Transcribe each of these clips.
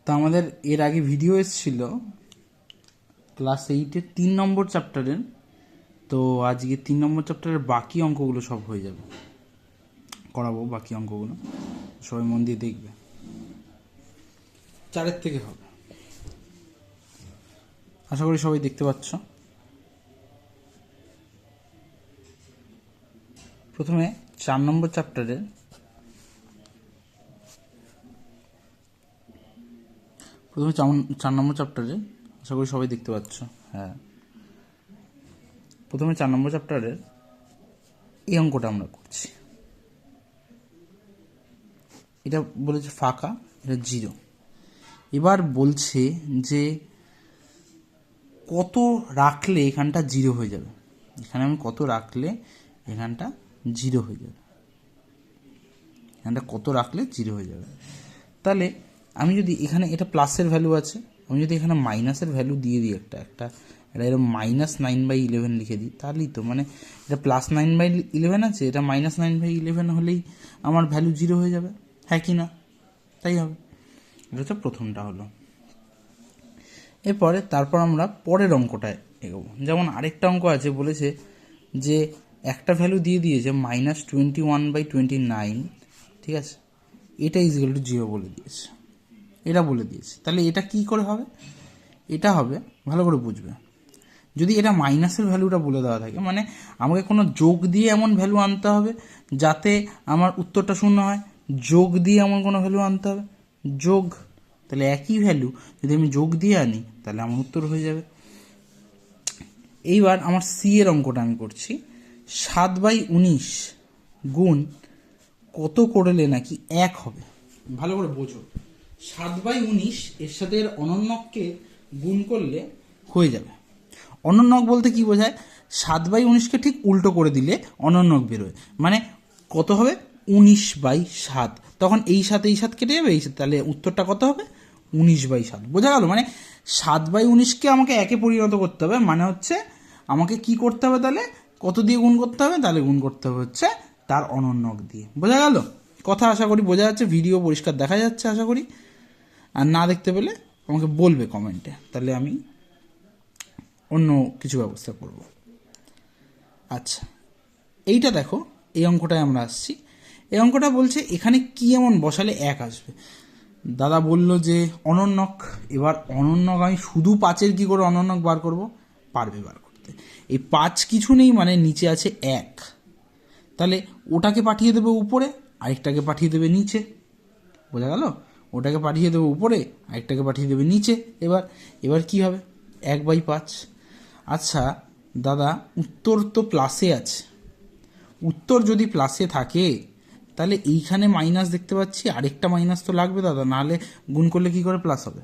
তো আমাদের এর আগে ভিডিও এসেছিল ক্লাস 8-এর 3 নম্বর চ্যাপ্টারের। তো আজকে 3 নম্বর চ্যাপ্টারের বাকি অঙ্কগুলো সব হয়ে যাবে, করাবো বাকি অঙ্কগুলো, সবাই মন দিয়ে দেখবে। 4 থেকে হবে, আশা করি সবাই দেখতে পাচ্ছ। প্রথমে 4 নম্বর চ্যাপ্টারে আশা করি সবাই দেখতে পাচ্ছ। হ্যাঁ, প্রথমে 4 নম্বর চ্যাপ্টারের এই অঙ্কটা আমরা করছি। এটা বলেছে ফাঁকা, এটা 0। এবার বলছে যে কত রাখলে এখানটা 0 হয়ে যাবে। এখানে আমি কত রাখলে এখানটা 0 হয়ে যাবে, এখানটা কত রাখলে 0 হয়ে যাবে। তাহলে আমি যদি এখানে এটা প্লাসের ভ্যালু আছে, আমি যদি এখানে মাইনাসের ভ্যালু দিয়ে দিই একটা এটা এরকম -9/11 লিখে দিই, তাহলেই তো মানে এটা +9/11 আছে, এটা -9/11 হলেই আমার ভ্যালু 0 হয়ে যাবে, হ্যাঁ কি না? তাই হবে। এটা হচ্ছে প্রথমটা হলো। তারপর আমরা পরের অঙ্কটায় এগোবো। যেমন আরেকটা অঙ্ক আছে, বলেছে যে একটা ভ্যালু দিয়ে দিয়েছে -21/29, ঠিক আছে, এটা = 0 বলে দিয়েছে, এটা বলে দিয়েছে। তাহলে এটা কি করে হবে? এটা হবে, ভালো করে বুঝবে, যদি এটা মাইনাসের ভ্যালুটা বলে দেওয়া থাকে, মানে আমাকে কোনো যোগ দিয়ে এমন ভ্যালু আনতে হবে যাতে আমার উত্তরটা শূন্য হয়, যোগ দিয়ে এমন কোনো ভ্যালু আনতে হবে, যোগ, তাহলে একই ভ্যালু যদি আমি যোগ দিয়ে আনি তাহলে আমার উত্তর হয়ে যাবে। এইবার আমার সি এর অঙ্কটা আমি করছি। 7/19 গুণ কত করলে নাকি 1 হবে? ভালো করে বোঝো, 7/19 এর সাথে এর অনন্যককে গুণ করলে হয়ে যাবে। অনন্যক বলতে কি বোঝায়? 7/19কে ঠিক উল্টো করে দিলে অনন্যক বেরোয়, মানে কত হবে? 19/7। তখন এই 7 কেটে যাবে, এই 7, তাহলে উত্তরটা কত হবে? 19/7। বোঝা গেল? মানে 7/19কে আমাকে একে পরিণত করতে হবে, মানে হচ্ছে আমাকে কি করতে হবে? তাহলে কত দিয়ে গুণ করতে হবে? তাহলে গুণ করতে হবে হচ্ছে তার অনন্যক দিয়ে। বোঝা গেল কথা? আশা করি বোঝা যাচ্ছে, ভিডিও পরিষ্কার দেখা যাচ্ছে আশা করি। আর না দেখতে পেলে আমাকে বলবে কমেন্টে, তাহলে আমি অন্য কিছু ব্যবস্থা করব। আচ্ছা, এইটা দেখো, এই অঙ্কটায় আমরা আসছি। এই অঙ্কটা বলছে এখানে কি এমন বসালে 1 আসবে। দাদা বলল যে অনন্যক। এবার অনন্যক আমি শুধু 5-এর কি করে অনন্যক বার করব? পারবে বার করতে। এই 5 কিছু নেই, মানে নিচে আছে 1, তাহলে ওটাকে পাঠিয়ে দেবে উপরে, আরেকটাকে পাঠিয়ে দেবে নিচে। বোঝা গেল? ওটাকে পাঠিয়ে দেবে উপরে, আরেকটাকে পাঠিয়ে দেবে নিচে। এবার কি হবে? 1/5। আচ্ছা দাদা, উত্তর তো প্লাসে আছে, উত্তর যদি প্লাসে থাকে তাহলে এইখানে মাইনাস দেখতে পাচ্ছি, আরেকটা মাইনাস তো লাগবে দাদা, নাহলে গুণ করলে কি করে প্লাস হবে?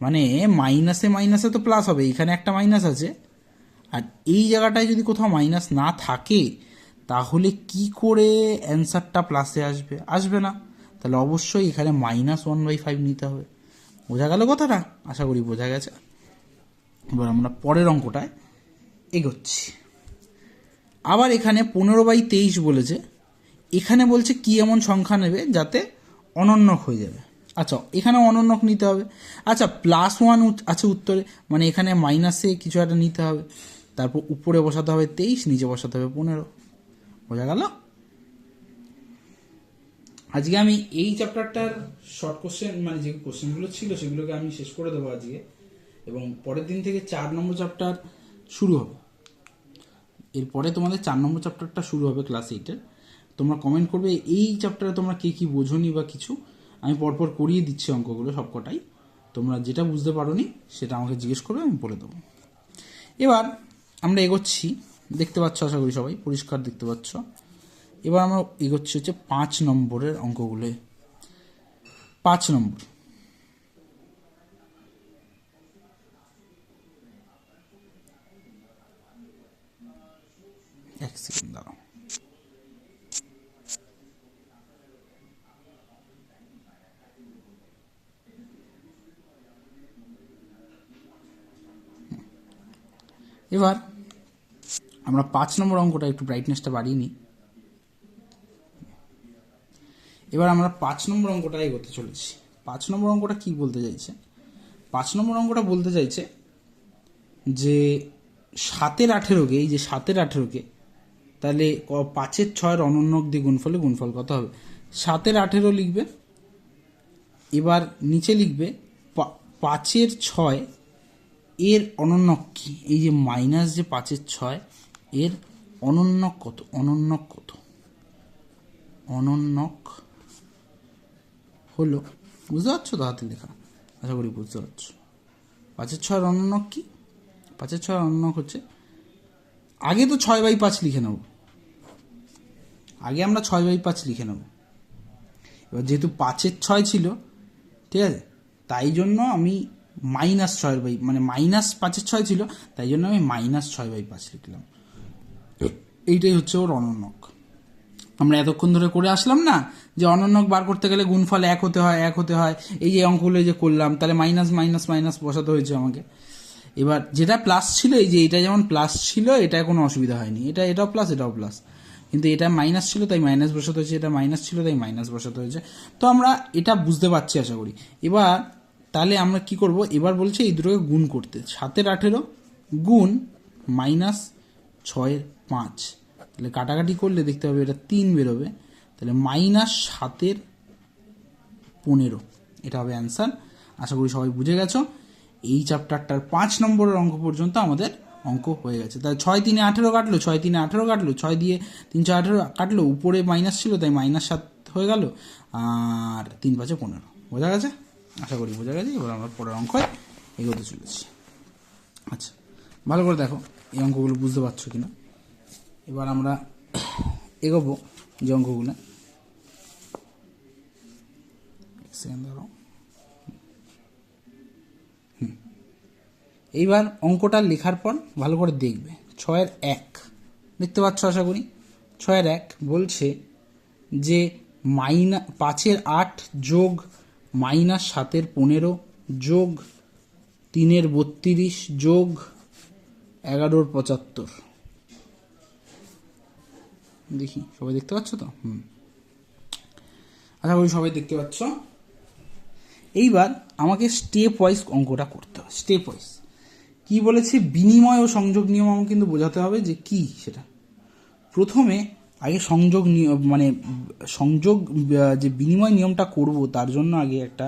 মানে মাইনাসে মাইনাসে তো প্লাস হবে, এইখানে একটা মাইনাস আছে, আর এই জায়গাটায় যদি কোথাও মাইনাস না থাকে তাহলে কি করে অ্যান্সারটা প্লাসে আসবে? আসবে না। তাহলে অবশ্যই এখানে -1/5 নিতে হবে। বোঝা গেল কথাটা? আশা করি বোঝা গেছে। এবার আমরা পরের অঙ্কটায় এগোচ্ছি। আবার এখানে 15/23 বলেছে। এখানে বলছে কি এমন সংখ্যা নেবে যাতে অনন্যক হয়ে যাবে। আচ্ছা, এখানে অনন্যক নিতে হবে। আচ্ছা, +1 আছে উত্তরে, মানে এখানে মাইনাসে কিছু একটা নিতে হবে, তারপর উপরে বসাতে হবে 23, নিচে বসাতে হবে 15। বোঝা গেল? আজকে আমি এই চ্যাপ্টারটার শর্ট কোশ্চেন, মানে যে কোশ্চেনগুলো ছিল সেগুলোকে আমি শেষ করে দেবো আজকে, এবং পরের দিন থেকে 4 নম্বর চ্যাপ্টার শুরু হবে। এরপরে তোমাদের 4 নম্বর চ্যাপ্টারটা শুরু হবে ক্লাস 8-এর। তোমরা কমেন্ট করবে এই চ্যাপ্টারে তোমরা কে কী বোঝোনি বা কিছু। আমি পরপর করিয়ে দিচ্ছি অঙ্কগুলো সবকটাই, তোমরা যেটা বুঝতে পারোনি সেটা আমাকে জিজ্ঞেস করবে, আমি বলে দেবো। এবার আমরা এগোচ্ছি, দেখতে পাচ্ছ আশা করি সবাই পরিষ্কার দেখতে পাচ্ছ। এবার আমরা এগোচ্ছি হচ্ছে 5 নম্বরের অঙ্কগুলো। 5 নম্বর, এক সেকেন্ড দাঁড়াও। এবার আমরা 5 নম্বর অঙ্কটা একটু ব্রাইটনেসটা বাড়িয়ে নিই। এবার আমরা 5 নম্বর অঙ্কটা এগোতে চলেছি। 5 নম্বর অঙ্কটা কি বলতে চাইছে? 5 নম্বর অঙ্কটা বলতে চাইছে যে 7-এর 18কে, এই যে 7-এর 18কে, তাহলে 5-এর 6-এর অনন্যক দিয়ে গুণফলে গুণফল কত হবে? 7-এর 18 লিখবে, এবার নিচে লিখবে 5-এর 6 এর অনন্যক কি? এই যে মাইনাস যে 5-এর 6 এর অনন্যক কত? অনন্যক কত? অনন্যক হলো, বুঝতে পারছো তো হাতে লেখা? আশা করি বুঝতে পারছো। 5-এর 6 অনন্যক কি? 5-এর 6 অনন্যক হচ্ছে, আগে তো 6/5 লিখে নেব, আগে আমরা 6/5 লিখে নেব। এবার যেহেতু 5-এর 6 ছিল, ঠিক আছে, তাই জন্য আমি মাইনাস 6/, মানে মাইনাস 5-এর 6 ছিল, তাই জন্য আমি মাইনাস 6/5 লিখলাম। এইটাই হচ্ছে ওর অনন্যক। আমরা এতক্ষণ ধরে করে আসলাম না যে অনন্যক বার করতে গেলে গুণফল 1 হতে হয়, 1 হতে হয়। এই যে অঙ্কগুলো যে করলাম, তাহলে মাইনাস মাইনাস মাইনাস বসাতে হয়েছে আমাকে। এবার যেটা প্লাস ছিল, এই যে এটা যেমন প্লাস ছিল, এটা কোনো অসুবিধা হয়নি, এটাও প্লাস, এটাও প্লাস, কিন্তু এটা মাইনাস ছিল তাই মাইনাস বসাতে হয়েছে, এটা মাইনাস ছিল তাই মাইনাস বসাতে হয়েছে। তো আমরা এটা বুঝতে পারছি আশা করি। এবার তাহলে আমরা কি করব? এবার বলছে এই দুটোকে গুণ করতে, 7-এর 18 গুণ মাইনাস 6-এর 5, তাহলে কাটাকাটি করলে দেখতে হবে এটা 3 বেরোবে, তাহলে মাইনাস 7-এর 15, এটা হবে অ্যান্সার। আশা করি সবাই বুঝে গেছো। এই চ্যাপ্টারটার 5 নম্বরের অঙ্ক পর্যন্ত আমাদের অঙ্ক হয়ে গেছে। তাহলে 6-3-এ 18 কাটলো, 6-3-এ 18 কাটলো, 6 দিয়ে 3-4-18 কাটলো, উপরে মাইনাস ছিল তাই -7 হয়ে গেল, আর 3-5-এ 15। বোঝা গেছে? আশা করি বোঝা গেছে। এবার আমরা পরের অঙ্ক এগোতে চলেছি। আচ্ছা, ভালো করে দেখো এই অঙ্কগুলো বুঝতে পারছো কিনা। এবার আমরা এগোবো যে অঙ্কগুলো। এইবার অঙ্কটা লেখার পর ভালো করে দেখবে। 6-এর 1 দেখতে পাচ্ছ আশা করি। 6-এর 1 বলছে যে 5-এর 8 যোগ মাইনাস 7-এর 15 যোগ 3-এর 32 যোগ 11-র 75। দেখি সবাই দেখতে পাচ্ছ তো? আশা করি সবাই দেখতে পাচ্ছ। এইবার আমাকে স্টেপ ওয়াইজ অঙ্কটা করতে হবে। স্টেপ ওয়াইজ কি বলেছে? বিনিময় ও সংযোগ নিয়ম আমাকে কিন্তু বোঝাতে হবে যে কি সেটা। প্রথমে আগে সংযোগ নিয়ম, মানে সংযোগ যে বিনিময় নিয়মটা করব, তার জন্য আগে একটা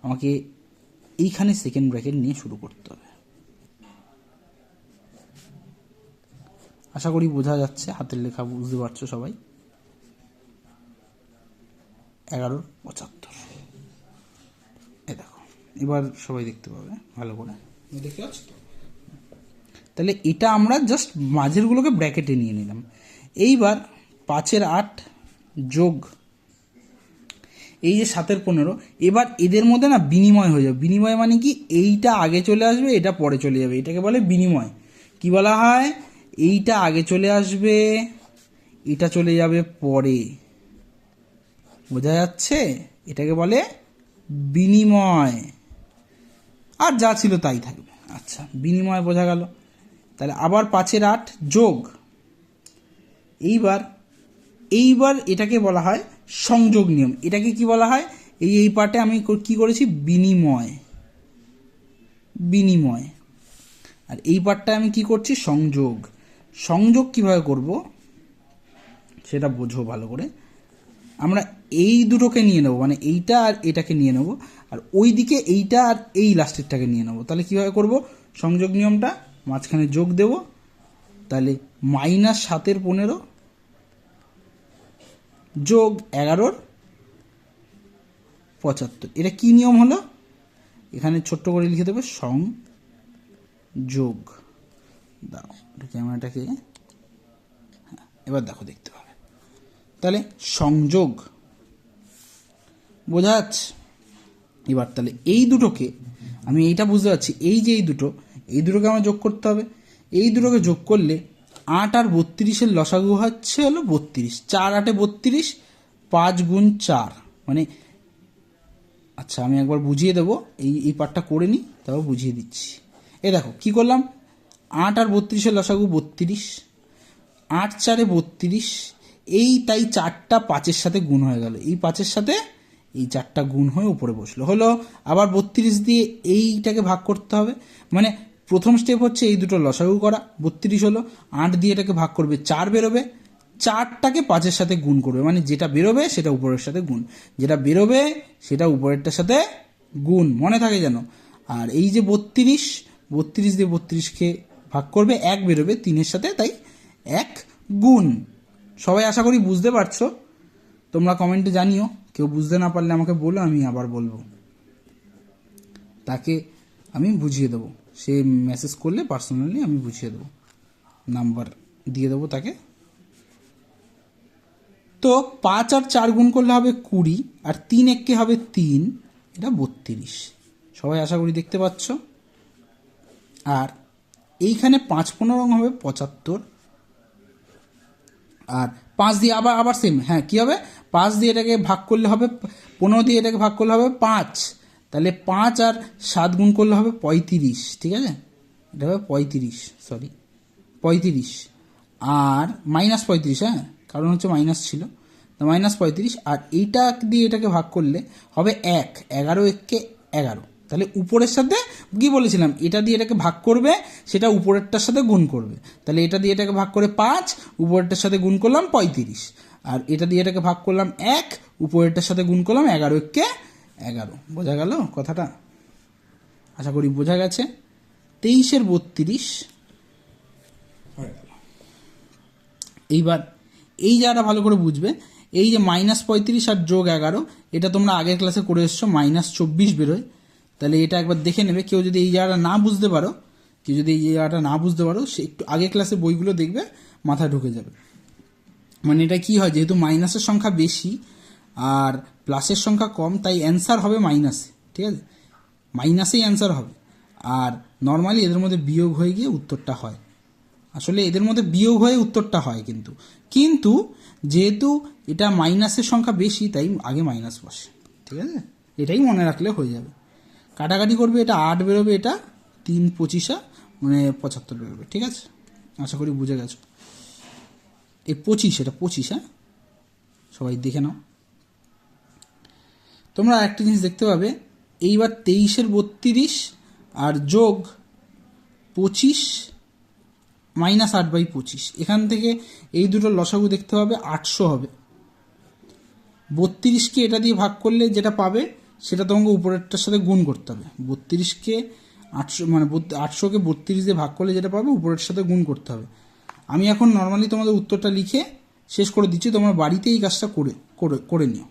আমাকে এইখানে সেকেন্ড ব্র্যাকেট নিয়ে শুরু করতে হবে। আশা করি বোঝা যাচ্ছে, হাতের লেখা বুঝতে পারছো সবাই। 11-র 75, এ দেখো, এবার সবাই দেখতে পাবে ভালো করে, দেখতে পাচ্ছ তো? তাহলে এটা আমরা জাস্ট মাঝেরগুলোকে ব্র্যাকেটে নিয়ে নিলাম। এইবার 5-এর 8 যোগ এই যে 7-এর 15, এবার এদের মধ্যে না বিনিময় হয়ে যাবে। বিনিময় মানে কি? এইটা আগে চলে আসবে, এটা পরে চলে যাবে, এটাকে বলে বিনিময়। কি বলা হয়? এইটা আগে চলে আসবে, এটা চলে যাবে পরে। বোঝা যাচ্ছে? এটাকে বলে বিনিময়, আর যা ছিল তাই থাকবে। আচ্ছা, বিনিময় বোঝা গেল। তাহলে আবার 5-এর 8 যোগ, এইবার এটাকে বলা হয় সংযোগ নিয়ম। এটাকে কি বলা হয়? এই পার্টে আমি কি করেছি? বিনিময়, বিনিময়। আর এই পার্টটা আমি কি করছি? সংযোগ। সংযোগ কিভাবে করব সেটা বোঝো ভালো করে। আমরা এই দুটোকে নিয়ে নেব, মানে এইটা আর এটাকে নিয়ে নেব, আর ওই দিকে এইটা আর এই লাস্টেরটাকে নিয়ে নেব। তাহলে কিভাবে করব সংযোগ নিয়মটা? মাঝখানে যোগ দেব, তাহলে মাইনাস 7-এর 15 যোগ 11-র 75। এটা কি নিয়ম হলো? এখানে ছোট্ট করে লিখে দেবে সংযোগ। দাও ক্যামেরাটাকে, এবার দেখো, দেখতে পাবে। তাহলে সংযোগ বোঝা যাচ্ছে। এবার তাহলে এই দুটোকে আমি এইটা বুঝতে পারছি, এই যে এই দুটোকে আমার যোগ করতে হবে। এই দুটোকে যোগ করলে 8 আর 32-এর লসাগু হচ্ছে হলো 32। 4 8-এ 32, 5 গুণ 4 মানে, আচ্ছা আমি একবার বুঝিয়ে দেবো, এই পার্টটা করে নিই, তারপর বুঝিয়ে দিচ্ছি। এ দেখো কি করলাম, 8 আর 32-এর লসাগু 32, 8 4-এ 32, এই তাই 4টা 5-এর সাথে গুণ হয়ে গেল, এই 5-এর সাথে এই 4টা গুণ হয়ে উপরে বসলো, হলো। আবার 32 দিয়ে এইটাকে ভাগ করতে হবে, মানে প্রথম স্টেপ হচ্ছে এই দুটো লসাগু করা। 32 হলো, 8 দিয়ে এটাকে ভাগ করবে, 4 বেরোবে, 4টাকে 5-এর সাথে গুণ করবে, মানে যেটা বেরোবে সেটা উপরের সাথে গুণ, যেটা বেরোবে সেটা উপরেরটার সাথে গুণ, মনে থাকে যেন। আর এই যে 32 দিয়ে 32কে ভাগ করবে, 1 বেরোবে 3-এর সাথে, তাই 1 গুণ। সবাই আশা করি বুঝতে পারছো, তোমরা কমেন্টে জানিও, কেউ বুঝতে না পারলে আমাকে বলো, আমি আবার বলবো, তাকে আমি বুঝিয়ে দেবো। সে মেসেজ করলে পার্সোনালি আমি বুঝিয়ে দেবো, নাম্বার দিয়ে দেবো তাকে। তো 5 আর 4 গুণ করলে হবে 20, আর 3 1 হবে 3, এটা 32। সবাই আশা করি দেখতে পাচ্ছ। আর এইখানে 5 15 হবে 75, আর 5 দিয়ে আবার সেম, হ্যাঁ কী হবে, 5 দিয়ে এটাকে ভাগ করলে হবে, 15 দিয়ে এটাকে ভাগ করলে হবে 5, তাহলে 5 আর 7 গুণ করলে হবে 35, ঠিক আছে, এটা হবে 35, সরি 35, আর -35, হ্যাঁ কারণ হচ্ছে মাইনাস ছিল, তো -35, আর এইটা দিয়ে এটাকে ভাগ করলে হবে 1, 11 1 11, তাহলে উপরের সাথে কি বলেছিলাম, এটা দিয়ে এটাকে ভাগ করবে, সেটা উপরেরটার সাথে গুণ করবে, তাহলে এটা দিয়ে এটাকে ভাগ করে 5, উপরেরটার সাথে গুণ করলাম 35, আর এটা দিয়ে এটাকে ভাগ করলাম 1, উপরেরটার সাথে গুণ করলাম 11 1 11। বোঝা গেল কথাটা? আশা করি বোঝা গেছে। 23-এর 32 হয়ে গেল। এইবার এই জায়গাটা ভালো করে বুঝবে, এই যে -35 আর +11, এটা তোমরা আগের ক্লাসে করে এসছো, -24 বেরোয়, তাহলে এটা একবার দেখে নেবে। কেউ যদি এই জায়গাটা না বুঝতে পারো, সে একটু আগের ক্লাসে বইগুলো দেখবে, মাথায় ঢুকে যাবে। মানে এটা কি হয়, যেহেতু মাইনাসের সংখ্যা বেশি আর প্লাসের সংখ্যা কম, তাই অ্যান্সার হবে মাইনাসে, ঠিক আছে, মাইনাসেই অ্যান্সার হবে। আর নর্মালি এদের মধ্যে বিয়োগ হয়ে গিয়ে উত্তরটা হয়, আসলে এদের মধ্যে বিয়োগ হয়ে উত্তরটা হয়, কিন্তু যেহেতু এটা মাইনাসের সংখ্যা বেশি, তাই আগে মাইনাস বসে, ঠিক আছে, এটাই মনে রাখলে হয়ে যাবে। কাটাকাটি করবে, এটা 8 বেরোবে, এটা 3 25 মানে 75 বেরোবে, ঠিক আছে, আশা করি বুঝে গেছো। এই 25, এটা 25, হ্যাঁ সবাই দেখে নাও। তোমরা একটা জিনিস দেখতে পাবে, এইবার 23-এর 32 আর যোগ 25 -8/25, এখান থেকে এই দুটো লসাগু দেখতে পাবে 800 হবে। 32কে এটা দিয়ে ভাগ করলে যেটা পাবে সেটা তোমাকে উপরেরটার সাথে গুণ করতে হবে। 32কে 800 মানে 800কে 32 দিয়ে ভাগ করলে যেটা পাবে উপরের সাথে গুণ করতে হবে। আমি এখন নর্মালি তোমাদের উত্তরটা লিখে শেষ করে দিচ্ছি, তোমরা বাড়িতে এই কাজটা করে নিও।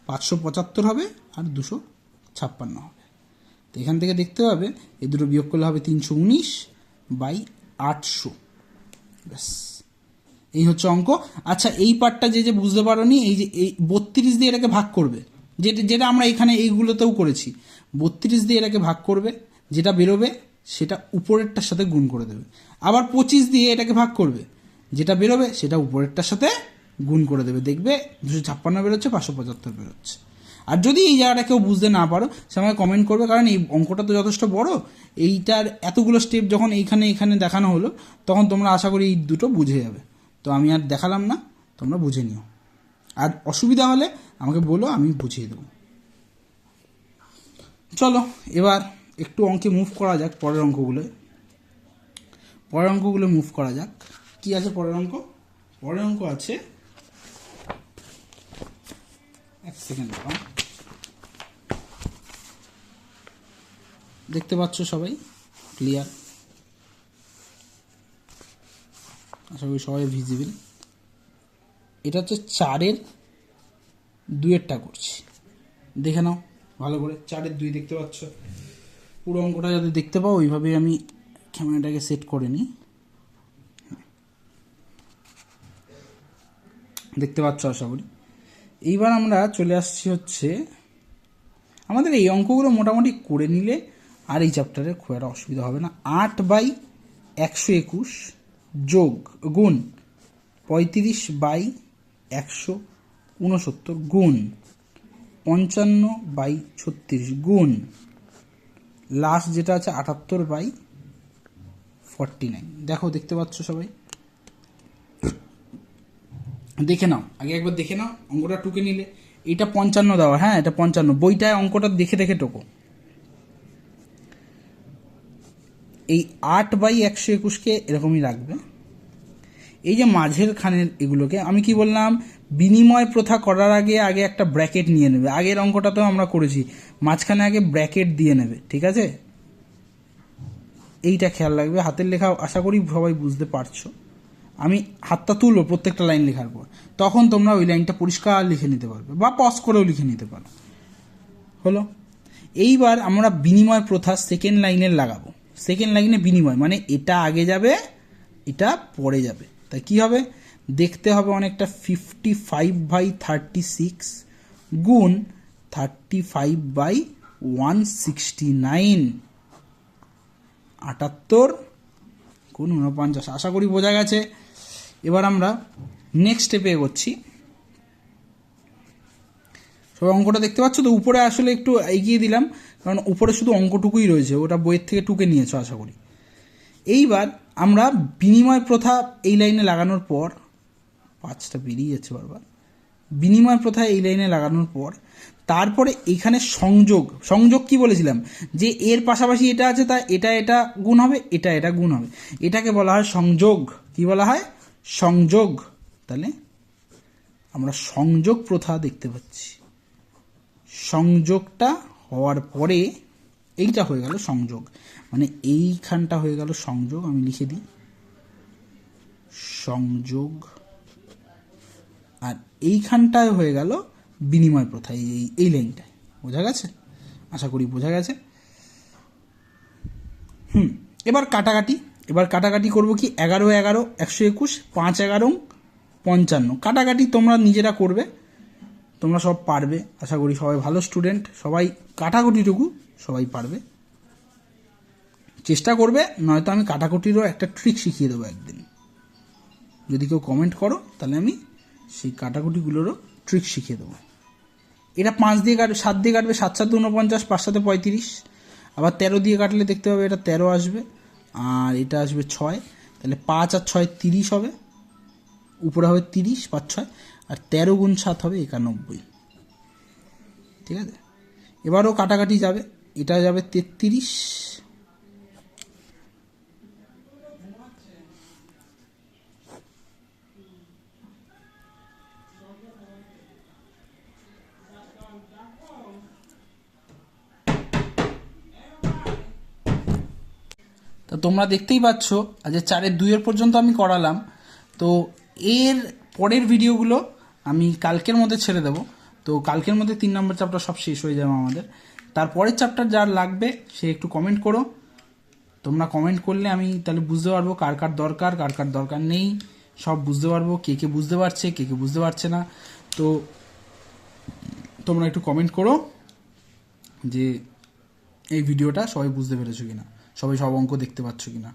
575 হবে আর 256 হবে। তো এখান থেকে দেখতে পাবে এই দুটো বিয়োগ করলে হবে 319/800, ব্যাস এই হচ্ছে অঙ্ক। আচ্ছা এই পার্টটা যে বুঝতে পারোনি, এই যে এই 32 দিয়ে এটাকে ভাগ করবে, যেটা আমরা এখানে এইগুলোতেও করেছি, 32 দিয়ে এটাকে ভাগ করবে, যেটা বেরোবে সেটা উপরেরটার সাথে গুণ করে দেবে। আবার 25 দিয়ে এটাকে ভাগ করবে, যেটা বেরোবে সেটা উপরেরটার সাথে গুণ করে দেবে, দেখবে 256 বেরোচ্ছে, 575 বেরোচ্ছে। আর যদি এই জায়গাটা কেউ বুঝতে না পারো, সে আমাকে কমেন্ট করবে, কারণ এই অঙ্কটা তো যথেষ্ট বড়, এইটার এতগুলো স্টেপ যখন এইখানে দেখানো হলো, তখন তোমরা আশা করি এই দুটো বুঝে যাবে। তো আমি আর দেখালাম না, তোমরা বুঝে নিও। আর অসুবিধা হলে আমাকে বলো, আমি বুঝিয়ে দেবো। চলো এবার একটু অঙ্কে মুভ করা যাক, পরের অঙ্কগুলো মুভ করা যাক। কি আছে পরের অঙ্ক? পরের অঙ্ক আছে, এক সেকেন্ড, দেখতে পাচ্ছ সবাই ক্লিয়ার? আশা করি সবাই ভিজিবল। এটা হচ্ছে 4-এর 2-এরটা করছি, দেখে নাও ভালো করে। 4-এর 2 দেখতে পাচ্ছ, পুরো অঙ্কটা যাতে দেখতে পাও ওইভাবেই আমি ক্যামেরাটাকে সেট করে নিই। দেখতে পাচ্ছ আশা করি। এইবার আমরা চলে আসছি হচ্ছে, আমাদের এই অঙ্কগুলো মোটামুটি করে নিলে আর এই চ্যাপ্টারে খুব একটা অসুবিধা হবে না। 8/121 যোগ গুণ 35/169 গুণ 55/36 গুণ লাস্ট যেটা আছে 78/49। দেখো দেখতে পাচ্ছ সবাই? দেখে নাও, আগে একবার দেখে নাও, অঙ্কটা টুকে নিলে এটা 55 দেওয়া, হ্যাঁ এটা 55, বইটায় অঙ্কটা দেখে দেখে টোকো। এই 8/121কে এরকমই রাখবে। এই যে মাঝের খানের এগুলোকে আমি কি বললাম, বিনিময় প্রথা করার আগে আগে একটা ব্র্যাকেট নিয়ে নেবে। আগের অঙ্কটাতেও আমরা করেছি, মাঝখানে আগে ব্র্যাকেট দিয়ে নেবে, ঠিক আছে? এইটা খেয়াল রাখবে। হাতের লেখা আশা করি সবাই বুঝতে পারছো। আমি হাতটা তুলবো প্রত্যেকটা লাইন লেখার পর, তখন তোমরা ওই লাইনটা পরিষ্কার লিখে নিতে পারবে, বা পজ করেও লিখে নিতে পারো। হলো। এইবার আমরা বিনিময় প্রথা সেকেন্ড লাইনে লাগাবো। সেকেন্ড লাইনে বিনিময় মানে এটা আগে যাবে, এটা পরে যাবে। তাই কি হবে, দেখতে হবে অনেকটা 55/36 গুণ 35/169, 78 গুণ 49। আশা করি বোঝা গেছে। এবার আমরা নেক্সট স্টেপে এগোচ্ছি। সবাই অঙ্কটা দেখতে পাচ্ছ তো? উপরে আসলে একটু এগিয়ে দিলাম, কারণ উপরে শুধু অঙ্কটুকুই রয়েছে, ওটা বইয়ের থেকে টুকে নিয়েছো আশা করি। এইবার আমরা বিনিময় প্রথা এই লাইনে লাগানোর পর, 5টা বেরিয়ে যাচ্ছে বারবার, বিনিময় প্রথা এই লাইনে লাগানোর পর তারপরে এখানে সংযোগ। সংযোগ কি বলেছিলাম, যে এর পাশাপাশি এটা আছে, তা এটা এটা গুণ হবে, এটা এটা গুণ হবে, এটাকে বলা হয় সংযোগ। কি বলা হয়? সংযোগ। তাহলে আমরা সংযোগ প্রথা দেখতে পাচ্ছি। সংযোগটা হওয়ার পরে এইটা হয়ে গেল সংযোগ, মানে এইখানটা হয়ে গেল সংযোগ। আমি লিখে দিই সংযোগ, আর এইখানটায় হয়ে গেল বিনিময় প্রথা। এই লাইনটায় বোঝা গেছে? আশা করি বোঝা গেছে। এবার কাটাকাটি। এবার কাটাকাটি করবো কি, 11 11 121, 5 11 55। কাটাকাটি তোমরা নিজেরা করবে, তোমরা সব পারবে। আশা করি সবাই ভালো স্টুডেন্ট, সবাই কাটাকুটিটুকু সবাই পারবে। চেষ্টা করবে, নয়তো আমি কাটাকুটিরও একটা ট্রিক শিখিয়ে দেবো একদিন। যদি কেউ কমেন্ট করো তাহলে আমি সেই কাটাকুটিগুলোরও ট্রিক শিখিয়ে দেবো। এটা 5 দিয়ে কাটবে, 7 দিয়ে কাটবে, 7 7 49, 5 7 35। আবার 13 দিয়ে কাটলে দেখতে পাবে এটা 13 আসবে, আর এটা আসবে 6। তাহলে 5 আর 6 30 হবে, উপরে হবে 30, 5 6, আর 13 গুণ 7 হবে 91। ঠিক আছে? এবারও কাটাকাটি যাবে, এটা যাবে 33, তা তোমরা দেখতেই পাচ্ছ আজ 4 2 পর্যন্ত আমি করালাম। তো এর পরের ভিডিওগুলো আমি কালকের মধ্যে ছেড়ে দেবো। তো কালকের মধ্যে 3 নম্বর চ্যাপ্টার সব শেষ হয়ে যাবে আমাদের। তারপরের চ্যাপ্টার যার লাগবে সে একটু কমেন্ট করো। তোমরা কমেন্ট করলে আমি তাহলে বুঝতে পারবো কার কার দরকার, কার কার দরকার নেই, সব বুঝতে পারবো, কে কে বুঝতে পারছে, কে কে বুঝতে পারছে না। তো তোমরা একটু কমেন্ট করো যে এই ভিডিওটা সবাই বুঝতে পেরেছো কিনা, সবাই সব অঙ্ক দেখতে পাচ্ছ কিনা।